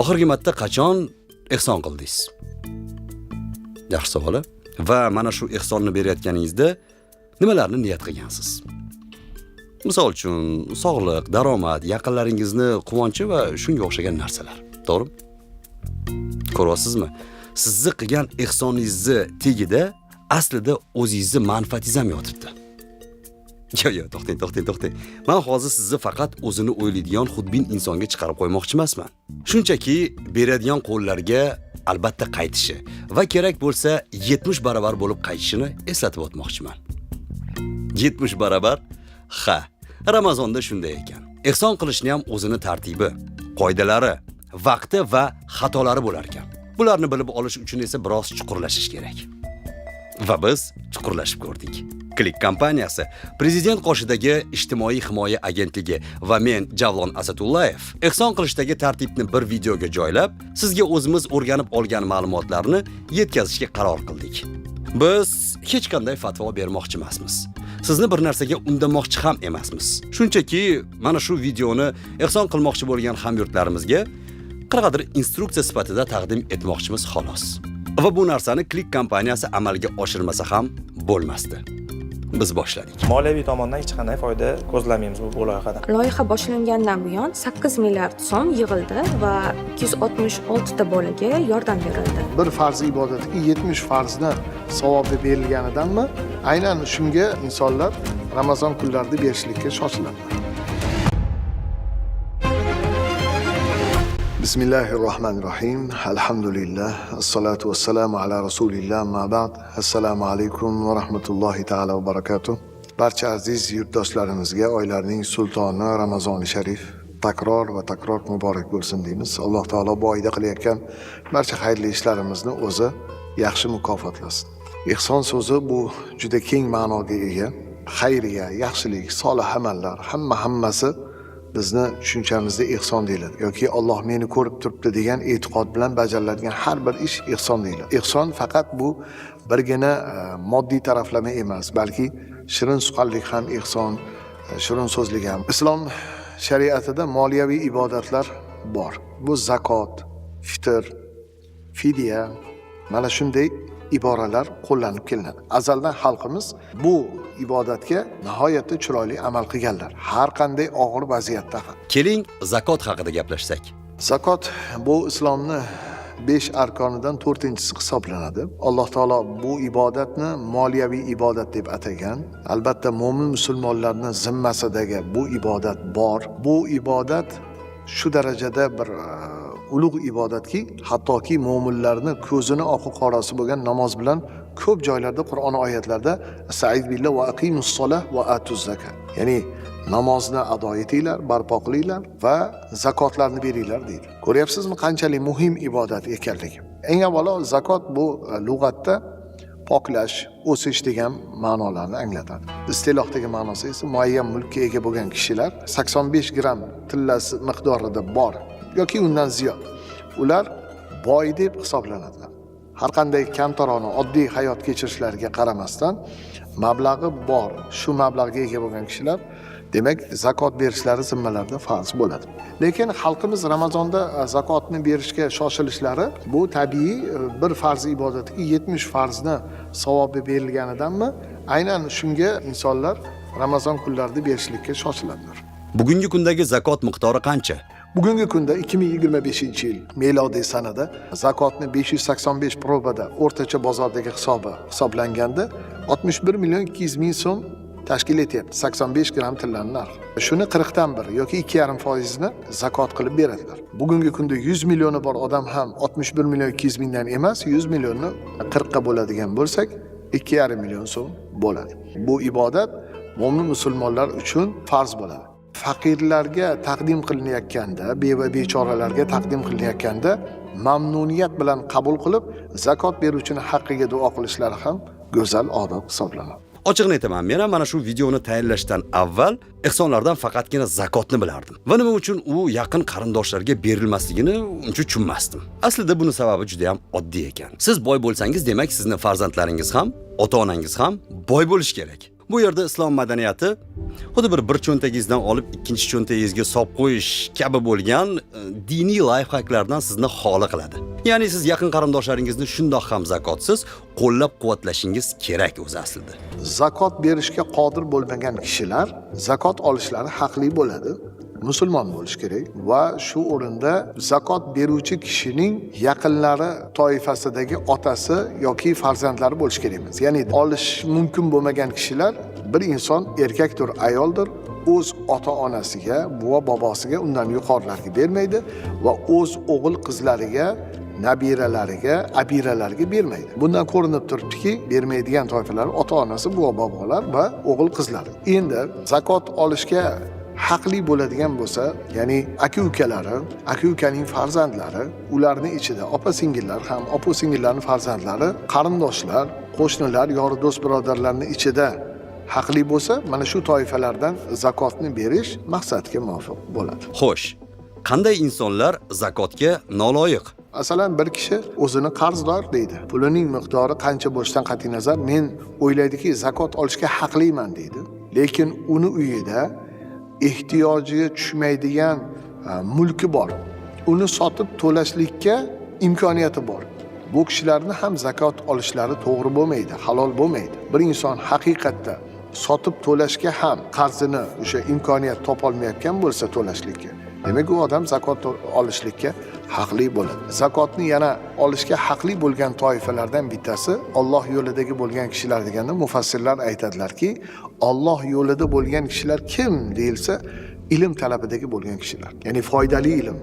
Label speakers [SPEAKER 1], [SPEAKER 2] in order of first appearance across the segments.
[SPEAKER 1] Oxirgi marta qachon ehson qildingiz? Yaxshi savol. Va mana shu ehsonni berayotganingizda nimalarni niyat qilgansiz? Misol uchun, sog'liq, daromad, yaqinlaringizni quvonchi va shunga o'xshagan narsalar. To'g'rimi? Ko'ryapsizmi? Sizni qilgan ehsoningizni tegida aslida o'zingizni manfaatingiz ham yotibdi. Yo'q, to'xtang. Men hozir sizni faqat o'zini o'ylaydigan xudbin insonga chiqarib qo'ymoqchi emasman. Shunchaki beradigan qo'llarga albatta qaytishi va kerak bo'lsa 70 barobar bo'lib qaytishini eslatib o'tmoqchiman. 70 barobar? Ha, Ramazonda shunday ekan. Ehson qilishni ham o'zini tartibi, qoidalari, vaqti va xatolari bo'lar ekan. Bularni bilib olish uchun esa biroz chuqurlashish kerak. Va biz chuqurlashib ko'rdik. Klik kompaniyasi, Prezident qoshidagi ijtimoiy himoya agentligi va men Javlon Asadullayev ehson qilishdagi tartibni bir videoga joylab, sizga o'zimiz o'rganib olgan ma'lumotlarni yetkazishga qaror qildik. Biz hech qanday fatvo bermoqchi emasmiz. Sizni bir narsaga undamoqchi ham emasmiz. Shunchaki mana shu videoni ehson qilmoqchi bo'lgan hamyurtlarimizga qanaqadir instruksiya sifatida taqdim etmoqchimiz xolos. Va bu narsani Klik kompaniyasi amalga oshirmasa ham bo'lmasdi. Biz boshladik.
[SPEAKER 2] Moliyaviy tomondan hech qanday foyda ko'zlamaymiz bu loyihadan.
[SPEAKER 3] Loyiha boshlangandan buyon 8 milliard so'm yig'ildi va 266 ta bolaga yordam berildi.
[SPEAKER 4] Bir farzi ibodatga 70 farzni savobi berilganidanmi, aynan shunga insonlar Ramazon kunlarida berishlikka shoshiladi. Bismillahirrohmanirrohim. Alhamdulillah. Assalatu vassalamu ala rasulillah. Ma ba'd. Assalomu alaykum va rahmatullohi ta'ala va barakatuh. Barcha aziz yurtdoshlarimizga oylarning sultoni Ramazoni sharif takror va takror muborak bo'lsin deymiz. Alloh taolo bu oyda qilayotgan barcha xayrli ishlarimizni o'zi yaxshi mukofotlasin. Ehson so'zi bu juda keng ma'noga ega. Xayriya, yaxshilik, solih amallar hammasi bizni tushunchamizda ehson deyiladi yoki Alloh meni ko'rib turibdi degan e'tiqod bilan bajariladigan har bir ish ehson deyiladi. Ehson faqat bu birgina moddiy taraflama emas, balki shirin suqanlik ham ehson, shirin so'zlik ham. Islom shariatida moliyaviy ibodatlar bor. Bu zakot, fitr, fidya, mana shunday iboralar qo'llanib kelinadi. Azaldan xalqimiz bu ibodatga nihoyatda chiroyli amal qilganlar. Har qanday og'ir vaziyatda ham.
[SPEAKER 1] Keling, zakot haqida gaplashsak.
[SPEAKER 4] Zakot bu islomni 5 arkonidan 4-inchisi hisoblanadi. Alloh taolo bu ibodatni moliyaviy ibodat deb atagan. Albatta mo'min musulmonlarning zimmasidagi bu ibodat bor. Bu ibodat shu darajada bir ulug' ibodatki, hattoki mo'minlarning ko'zini oqi qorasi bo'lgan namoz bilan ko'p joylarda Qur'on oyatlarida Sa'id billah va aqimus solah va atuz zakat. Ya'ni namozni ado etinglar, barpo qilinglar va zakotlarni beringlar deydi. Ko'ryapsizmi qanchalik muhim ibodat ekanligi. Eng avvalo zakot bu lug'atda poklash, o'sish degan ma'nolarni anglatadi. Istilohdagi ma'nosi esa muayyan mulkka ega bo'lgan kishilar 85 gram tillasi miqdorida bor yoki undan ziyod. Ular boy deb hisoblanadilar. Har qanday kamtarona oddiy hayot kechirishlariga qaramasdan mablag'i bor, shu mablag'ga ega bo'lgan kishilar demak zakot berishlari zimmalarida farz bo'ladi. Lekin xalqimiz Ramazonda zakotni berishga shoshilishlari bu tabiiy bir farz ibodatga 70 farzni savobi berilganidanmi, aynan shunga insonlar Ramazon kunlarida berishlikka shoshiladilar.
[SPEAKER 1] Bugungi kundagi zakot miqdori qancha?
[SPEAKER 4] Bugungi kunda 2025-yil milodiy sanada zakotni 585 probada o'rtacha bozordagi hisoblanganda 61 million 200 ming so'm tashkil etyapti. 85 gram tillarning narxi. Shuni 40 dan 1 yoki 2,5% ni zakot qilib beradilar. Bugungi kunda 100 millioni bor odam ham 61 million 200 mingdan emas, 100 millionni 40 ga bo'ladigan bo'lsak, 2,5 million so'm bo'ladi. Bu ibodat mo'min musulmonlar uchun farz bo'ladi. Faqirlarga taqdim qilinayotganda, beva bechoralarga taqdim qilinayotganda mamnuniyat bilan qabul qilib, zakot beruvchining haqqiga duo qilishlari ham go'zal odob hisoblanadi.
[SPEAKER 1] Ochig'ini aytaman, men ham mana shu videoni tayyorlashdan avval ehsonlardan faqatgina zakotni bilardim. Va nima uchun u yaqin qarindoshlarga berilmasligini uncha tushunmasdim. Aslida buni sababi juda ham oddiy ekan. Siz boy bo'lsangiz, demak sizning farzandlaringiz ham, ota-onangiz ham boy bo'lish kerak. Bu yerda islom madaniyati xuddi bir cho'ntagingizdan olib ikkinchi cho'ntagingizga solib qo'yish kabi bo'lgan diniy layfhaklardan sizni xoli qiladi. Ya'ni siz yaqin qarindoshlaringizni shundoq ham zakotsiz qo'llab-quvvatlashingiz kerak o'zi aslida.
[SPEAKER 4] Zakot berishga qodir bo'lmagan kishilar zakot olishlari haqli bo'ladi. Musulmon bo'lish kerak va shu o'rinda zakot beruvchi kishining yaqinlari toifasidagi otasi yoki farzandlari bo'lish kerak emas. Ya'ni olish mumkin bo'lmagan kishilar bir inson erkakdir, ayoldir, o'z ota-onasiga, buva bobosiga undan yuqorilarga bermaydi va o'z o'g'il qizlariga, nabiralariga, abiralariga bermaydi. Bundan ko'rinib turibdiki, bermaydigan toifalar ota-onasi, buva bobolar va o'g'il qizlari. Endi zakot olishga haqli bo'ladigan bo'lsa, ya'ni aka-ukalari, aka-ukaning farzandlari, ularning ichida opa-singillar ham, opa-singillarning farzandlari, qarindoshlar, qo'shnilar, yori do'st birodarlarning ichida haqli bo'lsa, mana shu toifalardan zakotni berish maqsadga muvofiq bo'ladi.
[SPEAKER 1] Xo'sh, qanday insonlar zakotga noloyiq?
[SPEAKER 4] Masalan, bir kishi o'zini qarzdor deydi. Pulining miqdori qancha bo'lishidan qat'iy nazar men o'ylaydiki, zakot olishga haqliman deydi. Lekin uni uyida ehtiyojiga tushmaydigan mulki bor. Uni sotib to'lashlikka imkoniyati bor. Bu kishilarni ham zakot olishlari to'g'ri bo'lmaydi, halol bo'lmaydi. Bir inson haqiqatda sotib to'lashga ham qarzini o'sha imkoniyat topolmayotgan bo'lsa to'lashlikka, demak u odam zakot olishlikka haqli bo'ladi. Zakotni yana olishga haqli bo'lgan toifalardan bittasi Alloh yo'lidagi bo'lgan kishilar deganda mufassirlar aytadilarki, Alloh yo'lida bo'lgan kishilar kim deyilsa, ilm talabidagi bo'lgan kishilar. Ya'ni foydali ilm,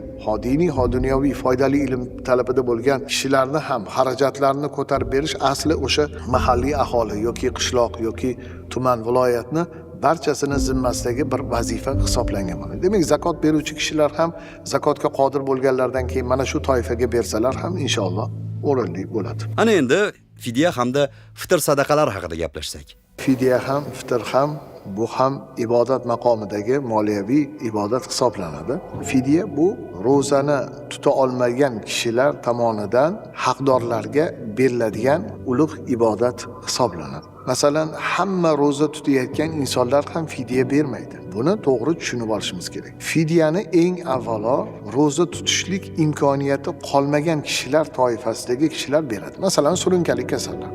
[SPEAKER 4] diniy, dunyoviy foydali ilm talabida bo'lgan kishilarni ham xarajatlarini ko'tarib berish asli o'sha mahalliy aholi yoki qishloq yoki tuman viloyatni barchasini zimmasidagi bir vazifa hisoblangan bo'ladi. Demak, zakot beruvchi kishilar ham zakotga qodir bo'lganlardan keyin mana shu toifaga bersalar ham inshaalloh o'rinli bo'ladi.
[SPEAKER 1] Ana endi fidya hamda fitr sadaqalar haqida gaplashsak.
[SPEAKER 4] Fidya ham, fitr ham bu ham ibodat maqomidagi moliyaviy ibodat hisoblanadi. Fidya bu ro'zani tuta olmagan kishilar tomonidan haqdorlarga beriladigan ulug' ibodat hisoblanadi. Masalan, hamma ro'za tutayotgan insonlar ham fidya bermaydi. Buni to'g'ri tushunib olishimiz kerak. Fidyani eng avvalo ro'za tutishlik imkoniyati qolmagan kishilar toifasidagi kishilar beradi. Masalan, surunkali kasallar.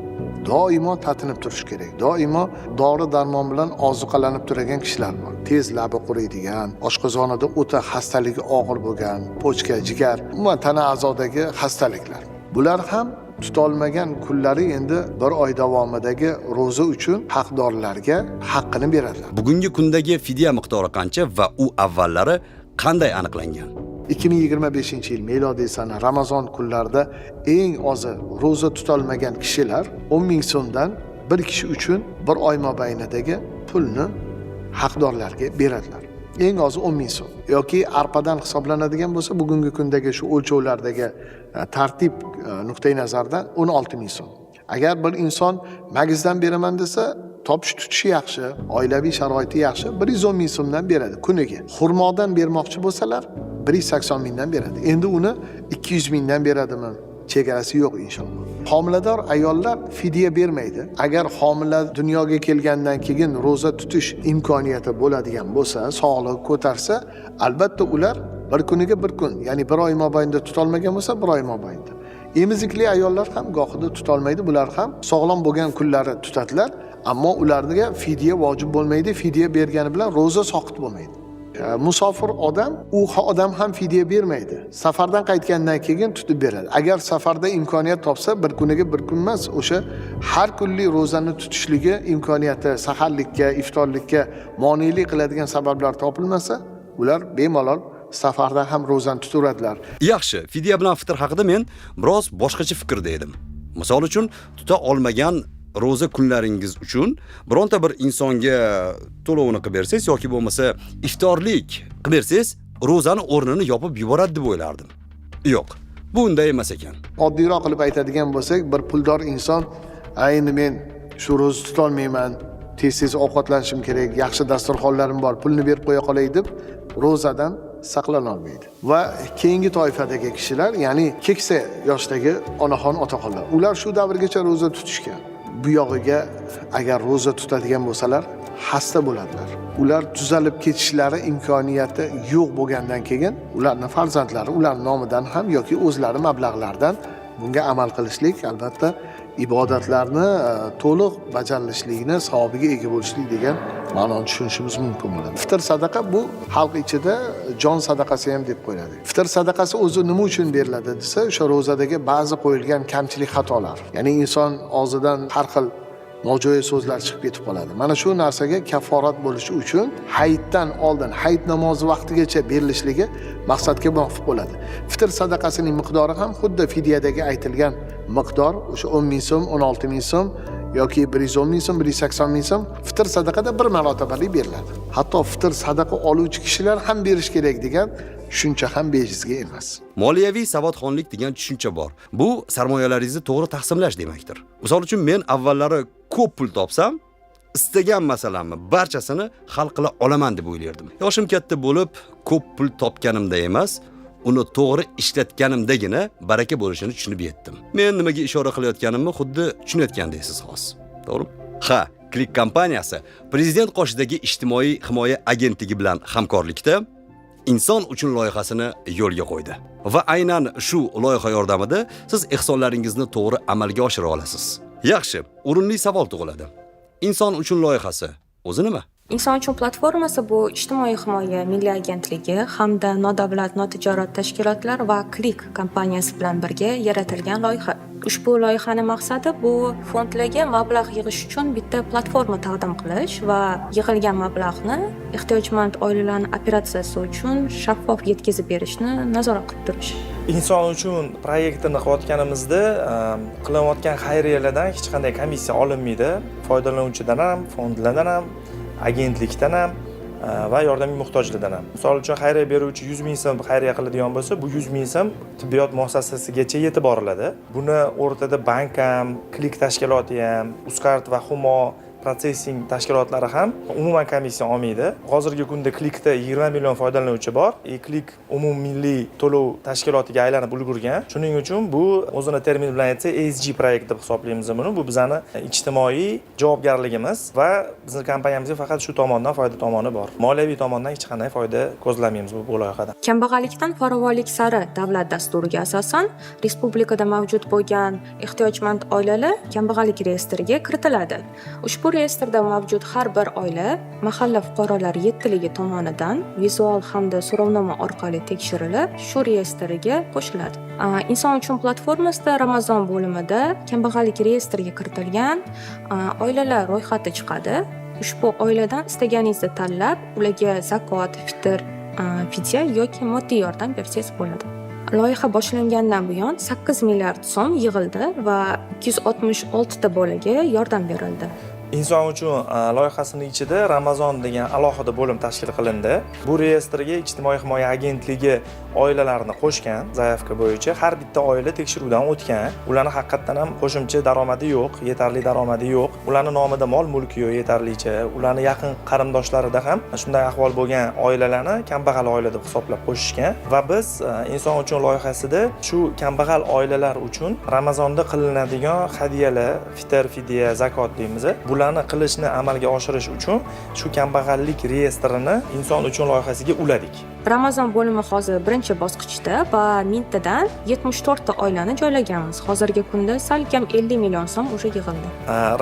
[SPEAKER 4] Doimo tatinib turish kerak. Doimo dori darmon bilan ozuqalanib turgan kishilar bor. Tez labi quriydigan, oshqozonida o'ta xastaligi og'ir bo'lgan, pochka, jigar, umuman tana a'zodagi xastaliklar. Bular ham tutolmagan kunlari endi bir oy davomidagi ro'za uchun haqdorlarga haqqini beradilar.
[SPEAKER 1] Bugungi kundagi fidya miqdori qancha va u avvallari qanday aniqlangan?
[SPEAKER 4] 2025-yil milodiy sana Ramazon kunlarida eng ozi ro'za tutolmagan kishilar 10 ming so'mdan bir kishi uchun bir oy mobaynidagi pulni haqdorlarga beradilar. Eng ozi 10 ming so'm. Yoki arpadan hisoblanadigan bo'lsa, bugungi kundagi shu o'lchovlardagi tartib nuqtai nazardan 16 ming so'm. Agar bir inson magizdan beraman desa, topish tutishi yaxshi, oilaviy sharoiti yaxshi, 110 ming so'mdan beradi kuniga. Xurmodan bermoqchi bo'lsalar 180 mingdan beradi. Endi uni 200 mingdan beradimi? Chegarasi yo'q inshaalloh. Homilador ayollar fidya bermaydi. Agar homila dunyoga kelgandan keyin ro'za tutish imkoniyati bo'ladigan bo'lsa, sog'liq ko'tarsa, albatta ular bir kuniga bir kun, ya'ni bir oy mobaynida tutolmagan bo'lsa, bir oy mobaynida. Emizikli ayollar ham gohida tutolmaydi, bular ham sog'lom bo'lgan kunlari tutadilar, ammo ularga fidya vojib bo'lmaydi. Fidya bergani bilan ro'za soqit bo'lmaydi. Musofir odam, u odam ham fidya bermaydi. Safardan qaytgandan keyin tutib beradi. Agar safarda imkoniyat topsa, bir kuniga bir kun emas, o'sha har kunlik ro'zani tutishligi imkoniyati, saharlikka, iftorlikka monelik qiladigan sabablar topilmasa, ular bemalol safarda ham ro'zani tutaveradilar.
[SPEAKER 1] Yaxshi, fidya bilan fitr haqida men biroz boshqacha fikrda edim. Misol uchun, tuta olmagan ro'za kunlaringiz uchun bironta bir insonga to'lovini qilib bersangiz yoki bo'lmasa iftorlik qilib bersangiz, ro'zani o'rnini yopib yuboradi deb o'ylardim. Yo'q, bu unday emas ekan.
[SPEAKER 4] Oddiyroq qilib aytadigan bo'lsak, bir puldor inson, "Endi men shu ro'za tuta olmayman, tez-tez ovqatlanishim kerak, yaxshi dasturxonlarim bor, pulni berib qo'ya qolay" deb ro'zadan saqlana olmaydi. Va keyingi toifadagi kishilar, ya'ni keksa yoshdagi onaxon otaxonlar, ular shu davrgacha ro'za tutishgan. bu yog'iga agar ro'za tutadigan bo'lsalar xasta bo'ladilar. Ular tuzalib ketishlari imkoniyati yo'q bo'lgandan keyin ularning farzandlari ular nomidan ham yoki o'zlari mablag'laridan bunga amal qilishlik albatta ibodatlarni to'liq bajarilishligini savobiga ega bo'lishlik degan ma'noni tushunishimiz mumkin bo'ladi. Fitr sadaqa bu xalq ichida jon sadaqasi ham deb qo'yiladi. Fitr sadaqasi o'zi nima uchun beriladi desa, o'sha ro'zadagi ba'zi qo'yilgan kamchilik xatolar. Ya'ni inson og'zidan har xil nojo'ya so'zlar chiqib ketib qoladi. Mana shu narsaga kafforat bo'lishi uchun hayitdan oldin, hayit namozi vaqtigacha berilishligi maqsadga muvofiq bo'ladi. Fitr sadaqasining miqdori ham xuddi fidyadagi aytilgan miqdor, o'sha 10 ming so'm, 16 ming so'm yoki 110 ming so'm, 180 ming so'm fitr sadaqada bir marotabali beriladi. Hatto fitr sadaqa oluvchi kishilar ham berish kerak degan tushuncha ham bejizga emas.
[SPEAKER 1] Moliyaviy savodxonlik degan tushuncha bor. Bu sarmoyalaringizni to'g'ri taqsimlash demakdir. Misol uchun men avvallari ko'p pul topsam, istagan masalamni barchasini hal qila olaman deb o'ylardim. Yoshim katta bo'lib, ko'p pul topganimda emas, uni to'g'ri ishlatganimdagina baraka bo'lishini tushunib yetdim. Men nimaga ishora qilayotganimni xuddi tushunayotgandaysiz hozir. To'g'rimi? Ha, Click kompaniyasi Prezident qoshidagi ijtimoiy himoya agentligi bilan hamkorlikda inson uchun loyihasini yo'lga qo'ydi. Va aynan shu loyiha yordamida siz ehsonlaringizni to'g'ri amalga oshira olasiz. Yaxshi, o'rinli savol tug'iladi. Inson uchun loyihasi o'zi nima?
[SPEAKER 3] Inson uchun platformasi bu ijtimoiy himoya milliy agentligi hamda nodavlat notijorat tashkilotlar va Click kompaniyasi bilan birga yaratilgan loyiha. Ushbu loyihaning maqsadi bu fondlarga mablag' yig'ish uchun bitta platforma taqdim qilish va yig'ilgan mablag'ni ehtiyojmand oilalarning operatsiyasi uchun shaffof yetkazib berishni nazorat qilib turish.
[SPEAKER 2] Inson uchun proyektini qilayotganimizda qilayotgan xayriyalardan hech qanday komissiya olinmaydi. Foydalanuvchidan ham, fondlardan ham, agentlikdan ham va yordamga muhtojlardan ham. Misol uchun xayriya beruvchi 100 ming so'm xayriya qiladigan bo'lsa, bu 100 ming so'm tibbiyot muassasasigacha yetib boriladi. Buni o'rtada bank ham, Click tashkiloti ham, Uzcard va Humo protsessing tashkilotlari ham umuman komissiya olmaydi. Hozirgi kunda Clickda 20 million foydalanuvchi bor. Click umummilliy to'lov tashkilotiga aylanib ulgurgan. Shuning uchun bu o'zini termin bilan aytsa ESG proyekt deb hisoblaymiz buni. Bu bizning ijtimoiy javobgarligimiz va bizning kompaniyamizga faqat shu tomondan foyda tomoni bor. Moliyaviy tomondan hech qanday foyda ko'zlamaymiz bu loyihadan.
[SPEAKER 3] Kambag'allikdan farovonlik sari davlat dasturiga asosan respublikada mavjud bo'lgan ehtiyojmand oilalar kambag'allik reyestriga kiritiladi. Ushbu reyestrda mavjud har bir oila mahalla fuqarolari yettiligi tomonidan vizual hamda so'rovnoma orqali tekshirilib, shu reyestrga qo'shiladi. Inson uchun platformasida Ramazon bo'limida kambag'allik reyestriga kiritilgan oilalar ro'yxati chiqadi. Ushbu oiladan istaganingizni tanlab, ularga zakot, fitr, fidya yoki moddiy yordam bersangiz bo'ladi. Loyiha boshlangandan buyon 8 milliard so'm yig'ildi va 266 ta bolaga yordam berildi.
[SPEAKER 2] Inson uchun loyihasining ichida Ramazon degan alohida bo'lim tashkil qilindi. Bu reyestrga ijtimoiy himoya agentligi oilalarni qo'shgan, zaявка bo'yicha har bitta oila tekshiruvdan o'tgan. Ularning haqiqatan ham qo'shimcha daromadi yo'q, yetarli daromadi yo'q. Ularning nomida mol-mulki yo'q yetarlicha. Ularning yaqin qarindoshlarida ham shunday ahvol bo'lgan oilalarni kambag'al oila deb hisoblab qo'shishgan va biz inson uchun loyihasida shu kambag'al oilalar uchun Ramazonda qilinadigan hadiyalar, fitr, fidya, zakot deymiz. Bularni qilishni amalga oshirish uchun shu kambag'allik reyestrini inson uchun loyihasiga uladik.
[SPEAKER 3] Ramazon bo'limi hozir birinchi bosqichda va mingtadan 74 ta oilani joylaganmiz. Hozirgi kunda salkam 50 million so'm o'sha yig'ildi.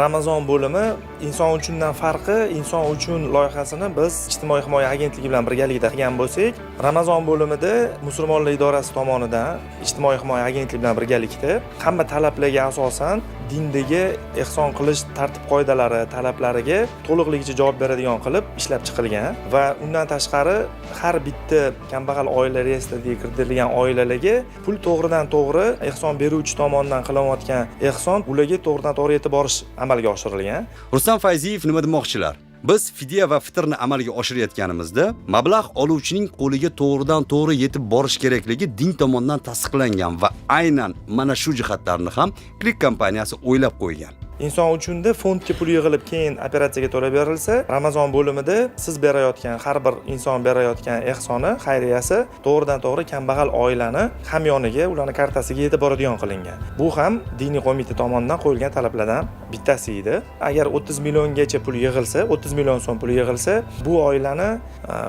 [SPEAKER 2] Ramazon bo'limi inson uchundan farqi, inson uchun loyihasini biz ijtimoiy himoya agentligi bilan birgalikda qilgan bo'lsak, Ramazon bo'limida musulmonlar idorasi tomonidan ijtimoiy himoya agentligi bilan birgalikda hamma talablarga asosan dindagi ehson qilish tartib-qoidalari, talablariga to'liqligicha javob beradigan qilib ishlab chiqilgan va undan tashqari har bitta kambag'al oila reyestriga kiritilgan oilalarga pul to'g'ridan to'g'ri ehson beruvchi tomonidan qilinayotgan ehson ularga to'g'ridan to'g'ri yetib borish amalga oshirilgan.
[SPEAKER 1] Rustam Fayziyev nima demoqchilar? Biz fidya va fitrni amalga oshirayotganimizda mablag' oluvchining qo'liga to'g'ridan to'g'ri yetib borish kerakligi din tomonidan tasdiqlangan va aynan mana shu jihatlarni ham Click kompaniyasi o'ylab qo'ygan.
[SPEAKER 2] Inson uchunda fondga pul yig'ilib keyin operatsiyaga to'lab berilsa, Ramazon bo'limida siz berayotgan, har bir inson berayotgan ehsoni, xayriyasi to'g'ridan to'g'ri kambag'al oilani hamyoniga, ularning kartasiga yetib boradigan qilingan. Bu ham diniy qo'mita tomonidan qo'yilgan talablardan bittasi edi. Agar 30 milliongacha pul yig'ilsa, 30 million so'm pul yig'ilsa, bu oilani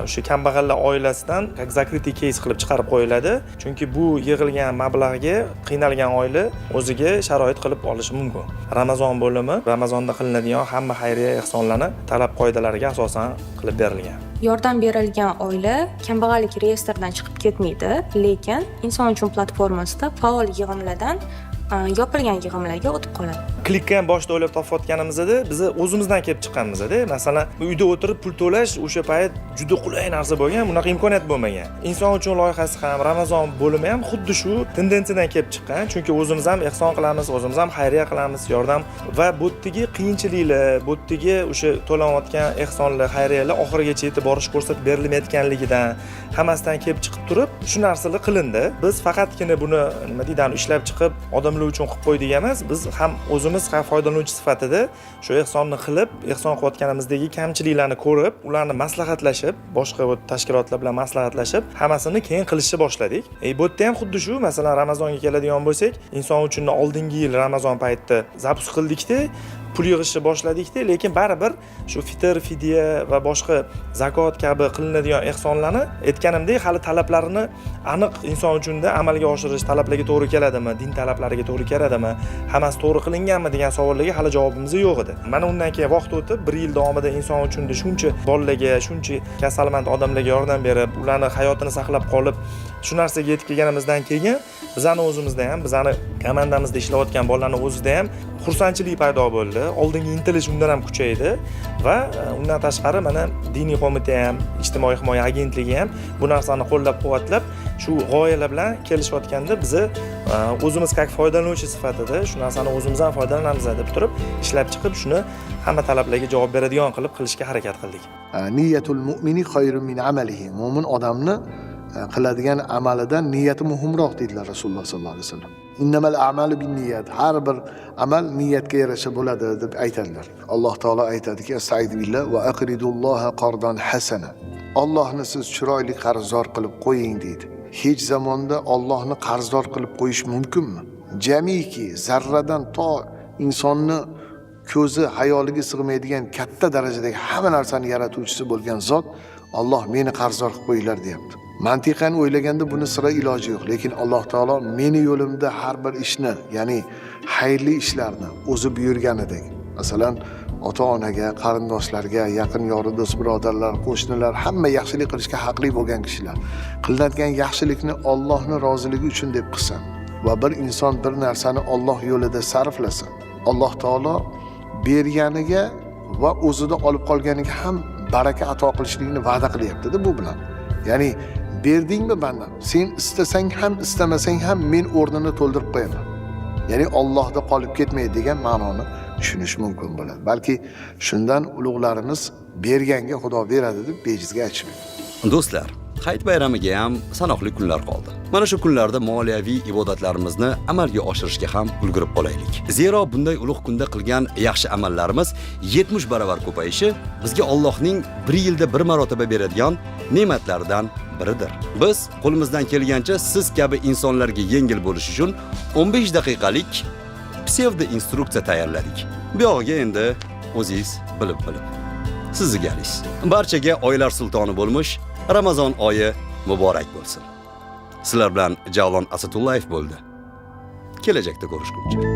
[SPEAKER 2] o'sha kambag'allar oilasidan как закрытый кейс qilib chiqarib qo'yiladi. Chunki bu yig'ilgan mablag'ga qiynalgan oila o'ziga sharoit qilib olishi mumkin. Ramazon bo'limi Ramazonda qilinadigan hamma xayriya ehsonlarni talab qoidalariga asosan qilib berilgan.
[SPEAKER 3] Yordam berilgan oila kambag'allik reyestridan chiqib ketmaydi, lekin inson uchun platformasida faol yig'imlardan yopilgan yig'imlarga o'tib qoladi.
[SPEAKER 2] Klikkan boshda o'ylab topayotganimizda biz o'zimizdan kelib chiqqanmiz-da. Masalan, uyda o'tirib pul to'lash o'sha payt juda qulay narsa bo'lgan, bunaqa imkoniyat bo'lmagan. Inson uchun loyihasi ham, Ramazon bo'limi ham xuddi shu tendensiyadan kelib chiqqan. Chunki o'zimiz ham ehson qilamiz, o'zimiz ham xayriya qilamiz, yordam va bu yerdagi qiyinchiliklar, bu yerdagi o'sha to'lanayotgan ehsonlar, xayriyalar oxirigacha yetib borish ko'rsatib berilmayotganligidan, hammasidan kelib chiqib turib, shu narsalar qilindi. Biz faqatgina buni nima deydi, ishlab chiqib odamlar uchun qilib qo'ydik emas, biz ham o'zimiz ham foydalanuvchi sifatida shu ehsonni qilib, ehson qilayotganimizdagi kamchiliklarni ko'rib, ularni maslahatlashib, boshqa tashkilotlar bilan maslahatlashib, hammasini keyin qilishni boshladik. Bu yerda ham xuddi shu, masalan, Ramazonga keladigan bo'lsak, inson uchun oldingi yil Ramazon paytida zapus qildikda, pul yig'ishni boshladik-da, lekin baribir shu fitr, fidya va boshqa zakot kabi qilinadigan ehsonlarni aytganimdek, hali talablarini aniq inson uchunda amalga oshirish talablarga to'g'ri keladimi, din talablariga to'g'ri keladimi, hammasi to'g'ri qilinganmi degan savollarga hali javobimiz yo'q edi. Mana undan keyin vaqt o'tib, 1 yil davomida inson uchunda shuncha bolalarga, shuncha kasalmand odamlarga yordam berib, ularni hayotini saqlab qolib, shu narsaga yetib kelganimizdan keyin bizani o'zimizda ham, bizani komandamizda ishlayotgan bolalarning o'zida ham xursandchilik paydo bo'ldi. Oldinga intilish undan ham kuchaydi va undan tashqari mana diniy qo'mita ham, ijtimoiy himoya agentligi ham bu narsani qo'llab-quvvatlab, shu g'oyalar bilan kelishayotganda bizni o'zimiz как foydalanuvchi sifatida shu narsani o'zimiz ham foydalanamiz deb turib, ishlab chiqib, shuni hamma talablarga javob beradigan qilib qilishga harakat qildik.
[SPEAKER 4] Niyatul mu'mini khayrun min amalihi. Mo'min odamni qiladigan amalidan niyati muhimroq deydilar Rasululloh sollallohu alayhi vasallam. Innamal a'malu binniyat. Har bir amal niyatga yarasha bo'ladi deb aytadilar. Alloh taolo aytadiki, "Estaizu billah va aqridulloha qardan hasana." Allohni siz chiroyli qarzdor qilib qo'ying deydi. Hech zamonda Allohni qarzdor qilib qo'yish mumkinmi? Jamiki zarradan to insonni ko'zi hayoliga sig'maydigan katta darajadagi hamma narsani yaratuvchisi bo'lgan zot Alloh meni qarzdor qilib qo'yinglar deyapti. Mantiqan o'ylaganda buni sira iloji yo'q, lekin Alloh taolo meni yo'limda har bir ishni, ya'ni xayrli ishlarni o'zi buyurganidek, masalan, ota-onaga, qarindoshlarga, yaqin yori do'st birodarlar, qo'shnilar hamma yaxshilik qilishga haqli bo'lgan kishilar qilinadigan yaxshilikni Allohning roziligi uchun deb qilsa va bir inson bir narsani Alloh yo'lida sarflasa, Alloh taolo berganiga va o'zida olib qolganiga ham baraka ato qilishlikni va'da qilyapti-da bu bilan. Ya'ni berdingmi bandam, sen istasang ham istamasang ham men o'rnini to'ldirib qo'yaman. Ya'ni Allohda qolib ketmaydi degan ma'noni tushunish mumkin bo'ladi. Balki shundan ulug'larimiz berganga Xudo beradi deb bejizga aytishmaydi.
[SPEAKER 1] Do'stlar, Hayit bayramiga ham sanoqli kunlar qoldi. Mana shu kunlarda moliyaviy ibodatlarimizni amalga oshirishga ham ulgurib qolaylik. Zero bunday ulug' kunda qilgan yaxshi amallarimiz 70 baravar ko'payishi bizga Allohning 1 yilda 1 marotaba beradigan ne'matlaridan biridir. Biz qo'limizdan kelgancha siz kabi insonlarga yengil bo'lish uchun 15 daqiqalik psevdo instruksiya tayyorladik. Bu yog'iga endi o'zingiz bilib sizgalis. Barchaga oylar sultoni bo'lmuş Ramazon oyi muborak bo'lsin. Sizlar bilan Javlon Asadullayev bo'ldi. Kelajakda ko'rishguncha.